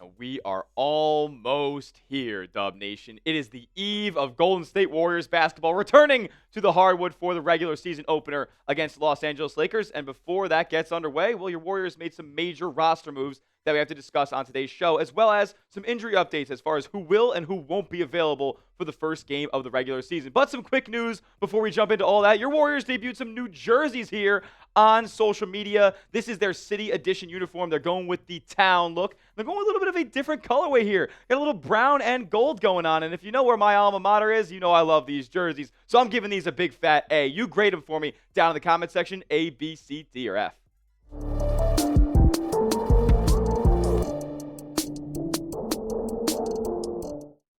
We are almost here, Dub Nation. It is the eve of Golden State Warriors basketball returning to the hardwood for the regular season opener against the Los Angeles Lakers. And before that gets underway, well, your Warriors made some major roster moves that we have to discuss on today's show, as well as some injury updates as far as who will and who won't be available for the first game of the regular season. But some quick news before we jump into all that. Your Warriors debuted some new jerseys here on social media. This is their city edition uniform. They're going with the town look. They're going with a little bit of a different colorway here. Got a little brown and gold going on. And if you know where my alma mater is, you know I love these jerseys. So I'm giving these a big fat A. You grade them for me down in the comment section. A, B, C, D, or F.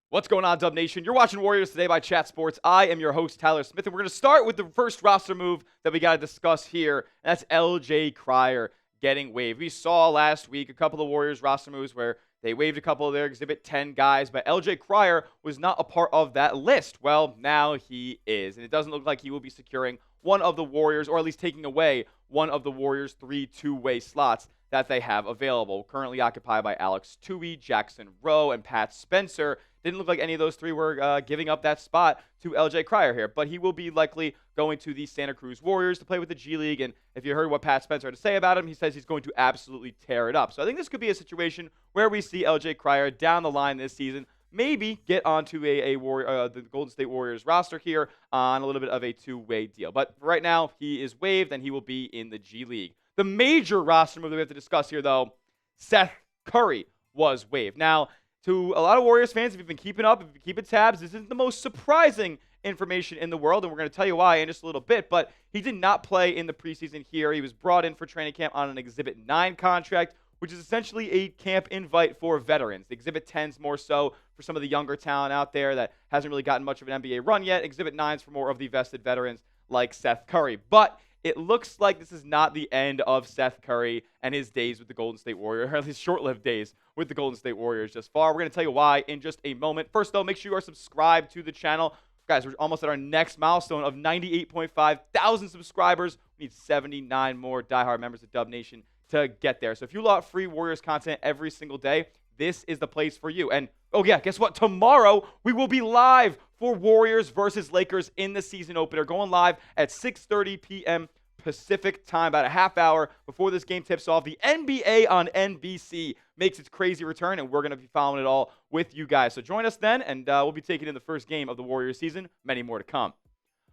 What's going on, Dub Nation? You're watching Warriors Today by Chat Sports. I am your host, Tyler Smith, and we're going to start with the first roster move that we got to discuss here, and that's LJ Cryer getting waived. We saw last week a couple of Warriors roster moves where they waived a couple of their Exhibit 10 guys, but LJ Cryer was not a part of that list. Well, now he is, and it doesn't look like he will be securing one of the Warriors, or at least taking away one of the Warriors' 3 two-way slots that they have available, currently occupied by Alex Tui, Jackson Rowe, and Pat Spencer. Didn't look like any of those three were giving up that spot to LJ Cryer here, but he will be likely going to the Santa Cruz Warriors to play with the G League, and if you heard what Pat Spencer had to say about him, he says he's going to absolutely tear it up. So I think this could be a situation where we see LJ Cryer down the line this season maybe get onto the Golden State Warriors roster here on a little bit of a two-way deal. But right now, he is waived, and he will be in the G League. The major roster move that we have to discuss here, though, Seth Curry was waived. Now, to a lot of Warriors fans, if you've been keeping up, if you've been keeping tabs, this isn't the most surprising information in the world, and we're going to tell you why in just a little bit, but he did not play in the preseason here. He was brought in for training camp on an Exhibit 9 contract, which is essentially a camp invite for veterans. The Exhibit 10's more so for some of the younger talent out there that hasn't really gotten much of an NBA run yet. Exhibit 9's for more of the vested veterans like Seth Curry. But it looks like this is not the end of Seth Curry and his days with the Golden State Warriors, or at least short-lived days with the Golden State Warriors just far. We're going to tell you why in just a moment. First, though, make sure you are subscribed to the channel. Guys, we're almost at our next milestone of 98.5 thousand subscribers. We need 79 more diehard members of Dub Nation to get there. So if you love free Warriors content every single day, this is the place for you. And, oh yeah, guess what? Tomorrow, we will be live for Warriors versus Lakers in the season opener, going live at 6:30 p.m. Pacific time, about a half hour before this game tips off. The NBA on NBC makes its crazy return, and we're going to be following it all with you guys. So join us then, and we'll be taking in the first game of the Warriors season. Many more to come.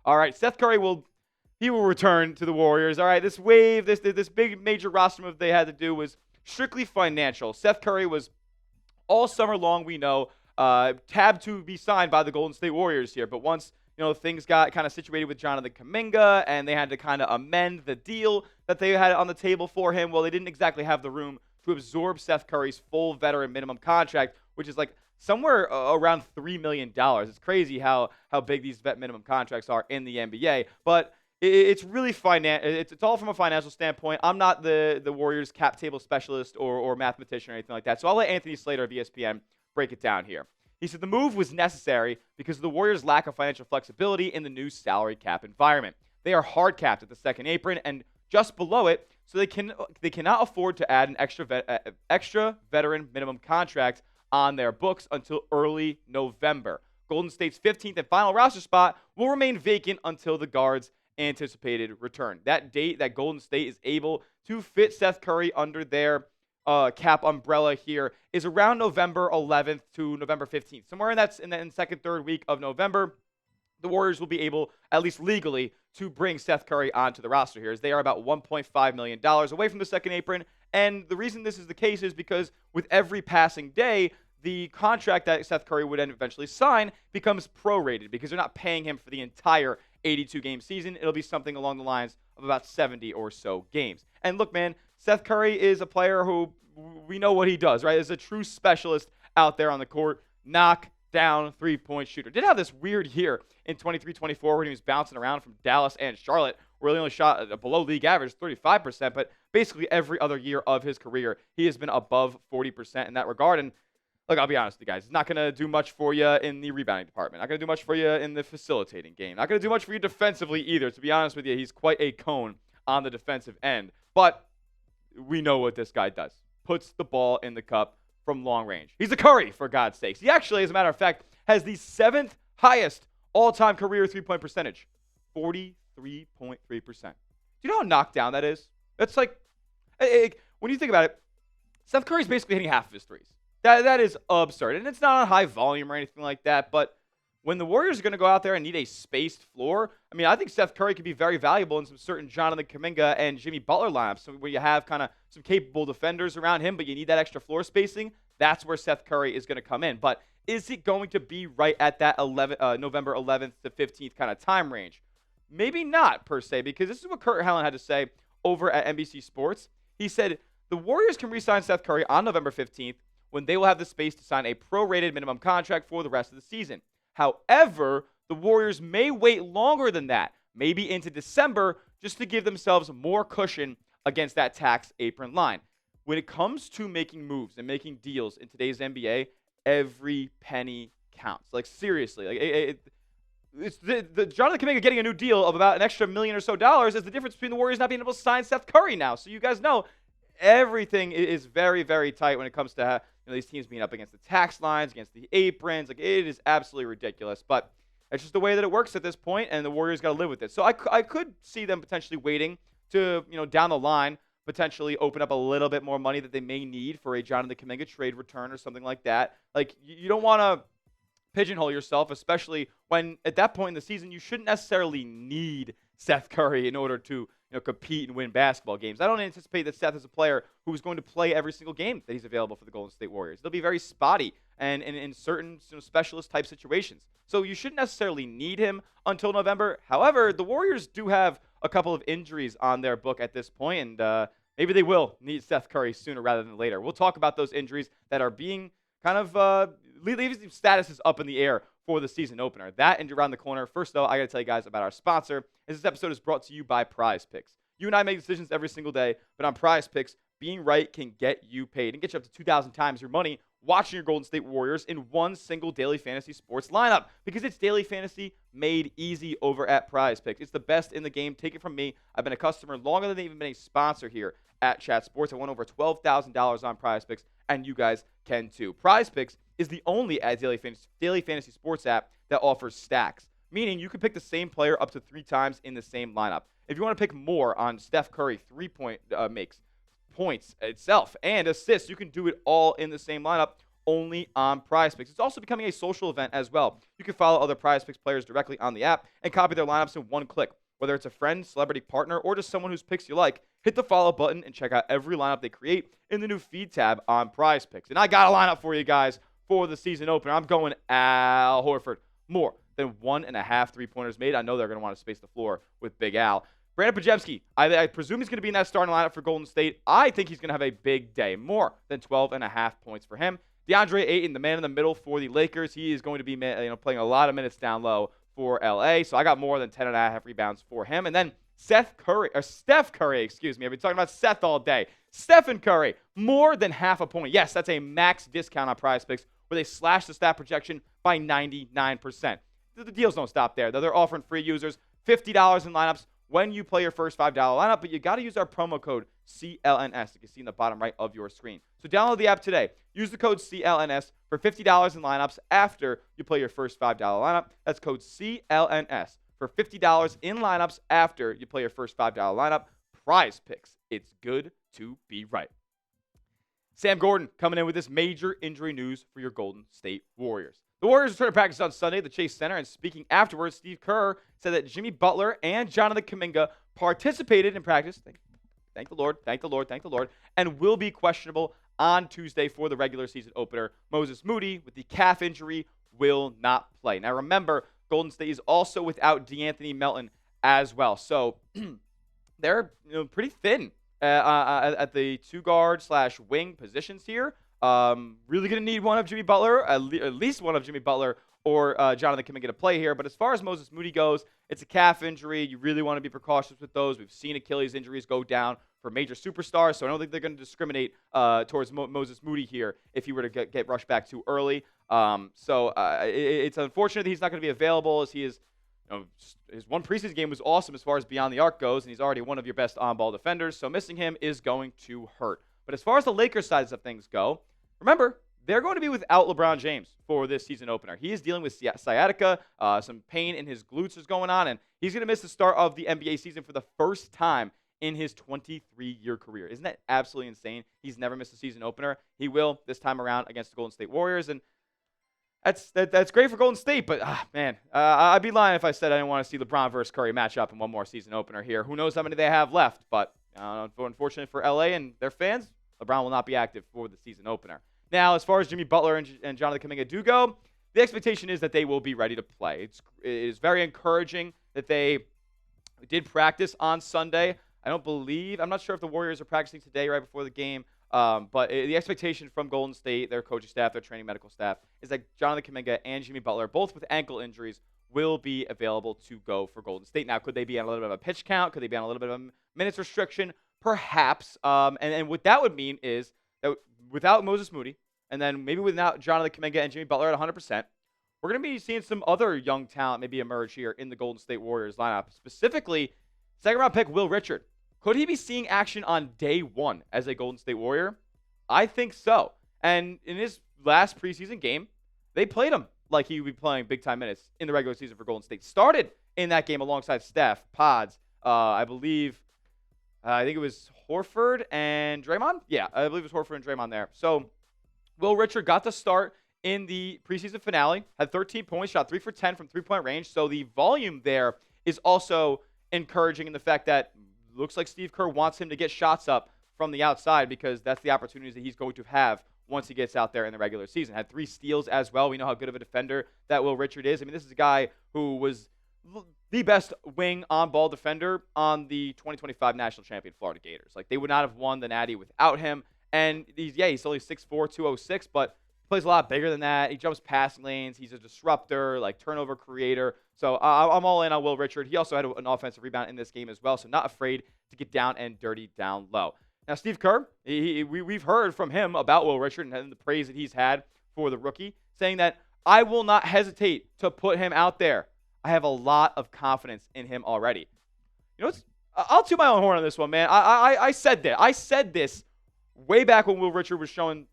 All right, Seth Curry will return to the Warriors. All right, this wave, this big major roster move they had to do was strictly financial. Seth Curry was all summer long, we know, tabbed to be signed by the Golden State Warriors here, but once things got kind of situated with Jonathan Kuminga, and they had to kind of amend the deal that they had on the table for him. Well, they didn't exactly have the room to absorb Seth Curry's full veteran minimum contract, which is like somewhere around $3 million. It's crazy how big these vet minimum contracts are in the NBA, but it's really it's all from a financial standpoint. I'm not the Warriors cap table specialist or mathematician or anything like that, so I'll let Anthony Slater of ESPN break it down here. He said the move was necessary because of the Warriors' lack of financial flexibility in the new salary cap environment. They are hard capped at the second apron and just below it, so they cannot afford to add an extra veteran minimum contract on their books until early November. Golden State's 15th and final roster spot will remain vacant until the guard's anticipated return. That date that Golden State is able to fit Seth Curry under their cap umbrella here is around November 11th to November 15th. Somewhere in the second, third week of November, the Warriors will be able, at least legally, to bring Seth Curry onto the roster here, as they are about $1.5 million away from the second apron. And the reason this is the case is because with every passing day, the contract that Seth Curry would eventually sign becomes prorated because they're not paying him for the entire 82-game season. It'll be something along the lines of about 70 or so games. And look, man, Seth Curry is a player who we know what he does, right? Is a true specialist out there on the court, knock down three-point shooter. Did have this weird year in 23-24 when he was bouncing around from Dallas and Charlotte, where he only shot a below league average, 35%, but basically every other year of his career, he has been above 40% in that regard. And look, I'll be honest with you guys, it's not going to do much for you in the rebounding department. Not going to do much for you in the facilitating game. Not going to do much for you defensively either. To be honest with you, he's quite a cone on the defensive end. But we know what this guy does. Puts the ball in the cup from long range. He's a Curry, for God's sakes. He actually, as a matter of fact, has the 7th highest all-time career three-point percentage, 43.3%. Do you know how knocked down that is? That's like, when you think about it, Seth Curry's basically hitting half of his threes. That is absurd. And it's not on high volume or anything like that, but when the Warriors are going to go out there and need a spaced floor, I mean, I think Seth Curry could be very valuable in some certain Jonathan Kuminga and Jimmy Butler lineups, so where you have kind of some capable defenders around him, but you need that extra floor spacing. That's where Seth Curry is going to come in. But is it going to be right at that November 11th to 15th kind of time range? Maybe not, per se, because this is what Kurt Helland had to say over at NBC Sports. He said, the Warriors can re-sign Seth Curry on November 15th when they will have the space to sign a prorated minimum contract for the rest of the season. However, the Warriors may wait longer than that, maybe into December, just to give themselves more cushion against that tax apron line. When it comes to making moves and making deals in today's NBA, every penny counts. Like, seriously. Like, it's the Jonathan Kuminga getting a new deal of about an extra $1 million or so is the difference between the Warriors not being able to sign Seth Curry now. So you guys know everything is very, very tight when it comes to these teams being up against the tax lines, against the aprons. Like, it is absolutely ridiculous. But that's just the way that it works at this point, and the Warriors got to live with it. So I could see them potentially waiting to, down the line, potentially open up a little bit more money that they may need for a Jonathan Kuminga trade return or something like that. Like, you don't want to pigeonhole yourself, especially when at that point in the season you shouldn't necessarily need Seth Curry in order to compete and win basketball games. I don't anticipate that Seth is a player who is going to play every single game that he's available for the Golden State Warriors. They'll be very spotty and in certain specialist type situations. So you shouldn't necessarily need him until November. However, the Warriors do have a couple of injuries on their book at this point, and maybe they will need Seth Curry sooner rather than later. We'll talk about those injuries that are being kind of leaving statuses up in the air for the season opener. That injury around the corner. First, though, I got to tell you guys about our sponsor. This episode is brought to you by PrizePicks. You and I make decisions every single day, but on PrizePicks, being right can get you paid and get you up to 2,000 times your money watching your Golden State Warriors in one single daily fantasy sports lineup, because it's daily fantasy made easy over at PrizePicks. It's the best in the game. Take it from me. I've been a customer longer than they've even been a sponsor here at Chat Sports. I won over $12,000 on PrizePicks, and you guys can too. PrizePicks is the only daily fantasy sports app that offers stacks, meaning you can pick the same player up to 3 times in the same lineup. If you want to pick more on Steph Curry three-point makes, points itself, and assists, you can do it all in the same lineup, only on PrizePicks. It's also becoming a social event as well. You can follow other PrizePicks players directly on the app and copy their lineups in one click. Whether it's a friend, celebrity partner, or just someone whose picks you like, hit the follow button and check out every lineup they create in the new feed tab on PrizePicks. And I got a lineup for you guys for the season opener. I'm going Al Horford. More than 1.5 3-pointers made. I know they're going to want to space the floor with Big Al. Brandon Podziemski, I presume he's going to be in that starting lineup for Golden State. I think he's going to have a big day. More than 12.5 points for him. DeAndre Ayton, the man in the middle for the Lakers. He is going to be playing a lot of minutes down low for LA. So I got more than 10.5 rebounds for him. And then Steph Curry, excuse me. I've been talking about Seth all day. Stephen Curry, more than half a point. Yes, that's a max discount on PrizePicks where they slash the stat projection by 99%. The deals don't stop there, though. They're offering free users $50 in lineups when you play your first $5 lineup, but you got to use our promo code CLNS. You can see in the bottom right of your screen. So download the app today. Use the code CLNS for $50 in lineups after you play your first $5 lineup. That's code CLNS for $50 in lineups after you play your first $5 lineup. PrizePicks. It's good to be right. Sam Gordon coming in with this major injury news for your Golden State Warriors. The Warriors return to practice on Sunday at the Chase Center, and speaking afterwards, Steve Kerr said that Jimmy Butler and Jonathan Kuminga participated in practice, thank the Lord, and will be questionable on Tuesday for the regular season opener. Moses Moody, with the calf injury, will not play. Now remember, Golden State is also without DeAnthony Melton as well, so they're pretty thin at the 2-guard/wing positions here. Really going to need one of Jimmy Butler, at least one of Jimmy Butler or Jonathan Kuminga to play here. But as far as Moses Moody goes, it's a calf injury. You really want to be precautious with those. We've seen Achilles injuries go down for major superstars, so I don't think they're going to discriminate towards Moses Moody here if he were to get rushed back too early. It's unfortunate that he's not going to be available, as he is. His one preseason game was awesome as far as beyond the arc goes, and he's already one of your best on-ball defenders, so missing him is going to hurt. But as far as the Lakers side of things go, Remember, they're going to be without LeBron James for this season opener. He is dealing with sciatica, some pain in his glutes is going on, and he's going to miss the start of the NBA season for the first time in his 23-year career. Isn't that absolutely insane? He's never missed a season opener. He will this time around against the Golden State Warriors, and that's great for Golden State, but man, I'd be lying if I said I didn't want to see LeBron versus Curry match up in one more season opener here. Who knows how many they have left, but unfortunately for LA and their fans, LeBron will not be active for the season opener. Now, as far as Jimmy Butler and Jonathan Kuminga do go, the expectation is that they will be ready to play. It is very encouraging that they did practice on Sunday. I'm not sure if the Warriors are practicing today right before the game, but the expectation from Golden State, their coaching staff, their training medical staff, is that Jonathan Kuminga and Jimmy Butler, both with ankle injuries, will be available to go for Golden State. Now, could they be on a little bit of a pitch count? Could they be on a little bit of a minutes restriction? Perhaps. And what that would mean is that without Moses Moody, and then maybe without Jonathan Kuminga and Jimmy Butler at 100%, we're going to be seeing some other young talent maybe emerge here in the Golden State Warriors lineup. Specifically, second-round pick Will Richard. Could he be seeing action on day one as a Golden State Warrior? I think so. And in his last preseason game, they played him like he would be playing big-time minutes in the regular season for Golden State. Started in that game alongside Steph, Pods, I think it was Horford and Draymond? Yeah, I believe it was Horford and Draymond there. So Will Richard got the start in the preseason finale, had 13 points, shot 3 for 10 from three-point range. So the volume there is also encouraging in the fact that looks like Steve Kerr wants him to get shots up from the outside because that's the opportunities that he's going to have once he gets out there in the regular season. Had 3 steals as well. We know how good of a defender that Will Richard is. I mean, this is a guy who was the best wing on-ball defender on the 2025 national champion Florida Gators. Like, they would not have won the Natty without him. And he's only 6'4", 206, but plays a lot bigger than that. He jumps passing lanes. He's a disruptor, like turnover creator. So I'm all in on Will Richard. He also had an offensive rebound in this game as well, so not afraid to get down and dirty down low. Now, Steve Kerr, we've heard from him about Will Richard and the praise that he's had for the rookie, saying that I will not hesitate to put him out there. I have a lot of confidence in him already. You know, I'll toot my own horn on this one, man. I said that. I said this way back when Will Richard was showing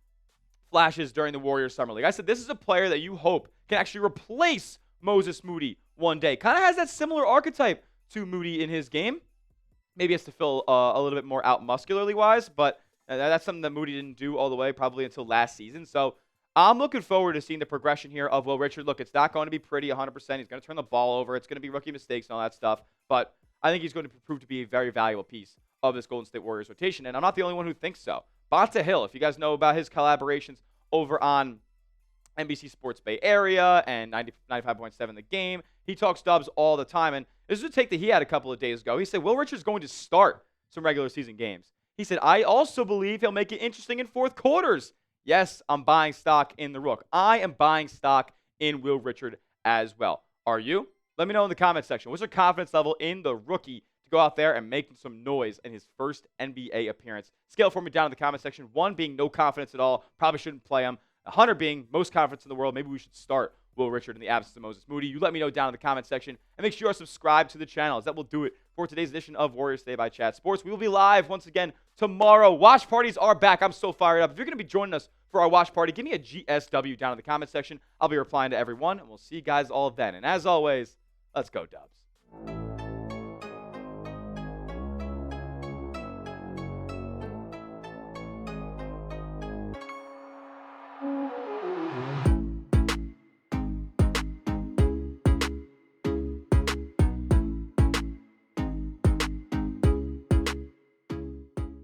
flashes during the Warriors Summer League. I said this is a player that you hope can actually replace Moses Moody one day. Kind of has that similar archetype to Moody in his game. Maybe has to fill a little bit more out muscularly wise, but that's something that Moody didn't do all the way probably until last season. So I'm looking forward to seeing the progression here of Will Richard. Look, it's not going to be pretty 100%. He's going to turn the ball over. It's going to be rookie mistakes and all that stuff. But I think he's going to prove to be a very valuable piece of this Golden State Warriors rotation. And I'm not the only one who thinks so. Bonta Hill, if you guys know about his collaborations over on NBC Sports Bay Area and 95.7 The Game, he talks Dubs all the time. And this is a take that he had a couple of days ago. He said, Will Richard's going to start some regular season games. He said, I also believe he'll make it interesting in fourth quarters. Yes, I'm buying stock in the Rook. I am buying stock in Will Richard as well. Are you? Let me know in the comment section. What's your confidence level in the rookie to go out there and make some noise in his first NBA appearance? Scale for me down in the comment section. 1 being no confidence at all. Probably shouldn't play him. 100 being most confidence in the world. Maybe we should start Will Richard in the absence of Moses Moody. You let me know down in the comment section. And make sure you are subscribed to the channel, as that will do it for today's edition of Warriors Today by Chat Sports. We will be live once again tomorrow. Watch parties are back. I'm so fired up. If you're going to be joining us for our watch party, give me a GSW down in the comment section. I'll be replying to everyone, and we'll see you guys all then. And as always, let's go Dubs.